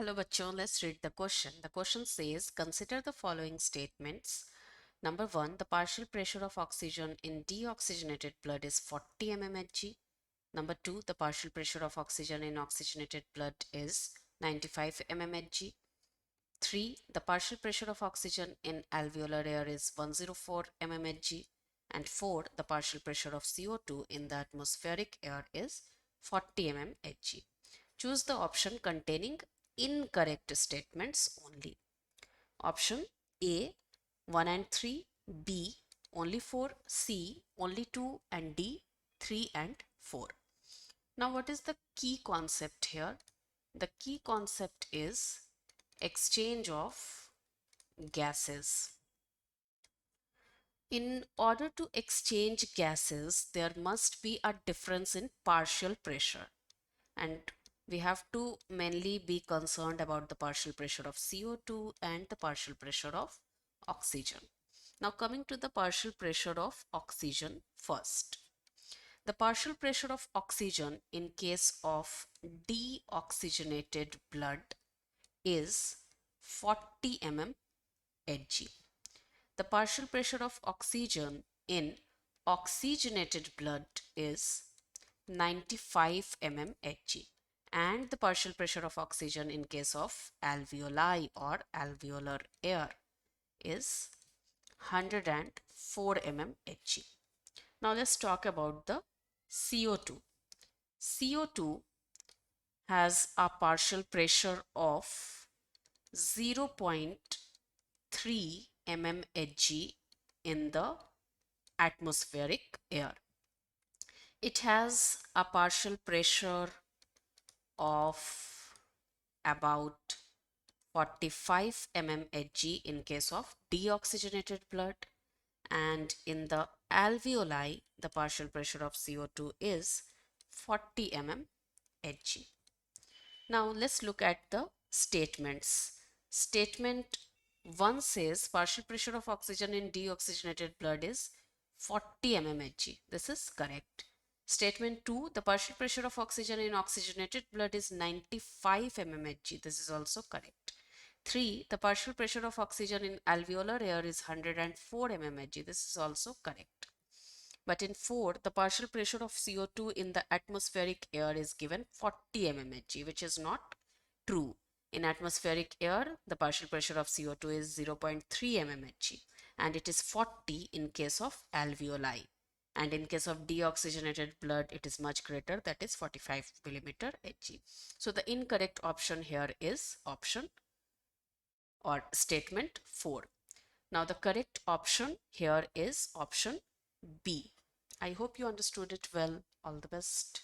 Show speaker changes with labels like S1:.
S1: Hello bachon, let's read the question. The question says, consider the following statements. Number 1, the partial pressure of oxygen in deoxygenated blood is 40 mmHg. Number 2, the partial pressure of oxygen in oxygenated blood is 95 mmHg. 3, the partial pressure of oxygen in alveolar air is 104 mmHg. And 4, the partial pressure of CO2 in the atmospheric air is 40 mmHg. Choose the option containing incorrect statements only. Option A 1 and 3, B only 4, C only 2, and D 3 and 4. Now what is the key concept here? The key concept is exchange of gases. In order to exchange gases, there must be a difference in partial pressure, and we have to mainly be concerned about the partial pressure of CO2 and the partial pressure of oxygen. Now coming to the partial pressure of oxygen first. The partial pressure of oxygen in case of deoxygenated blood is 40 mmHg. The partial pressure of oxygen in oxygenated blood is 95 mmHg, and the partial pressure of oxygen in case of alveoli or alveolar air is 104 mmHg. Now let's talk about the CO2. CO2 has a partial pressure of 0.3 mmHg in the atmospheric air. It has a partial pressure of about 45 mmHg in case of deoxygenated blood, and in the alveoli the partial pressure of CO2 is 40 mmHg. Now let's look at the statements. Statement 1 says partial pressure of oxygen in deoxygenated blood is 40 mmHg. This is correct. Statement 2, the partial pressure of oxygen in oxygenated blood is 95 mmHg. This is also correct. 3, the partial pressure of oxygen in alveolar air is 104 mmHg. This is also correct. But in 4, the partial pressure of CO2 in the atmospheric air is given 40 mmHg, which is not true. In atmospheric air, the partial pressure of CO2 is 0.3 mmHg, and it is 40 in case of alveoli. And in case of deoxygenated blood, it is much greater, that is 45 millimeter Hg. So the incorrect option here is option or statement 4. Now the correct option here is option B. I hope you understood it well. All the best.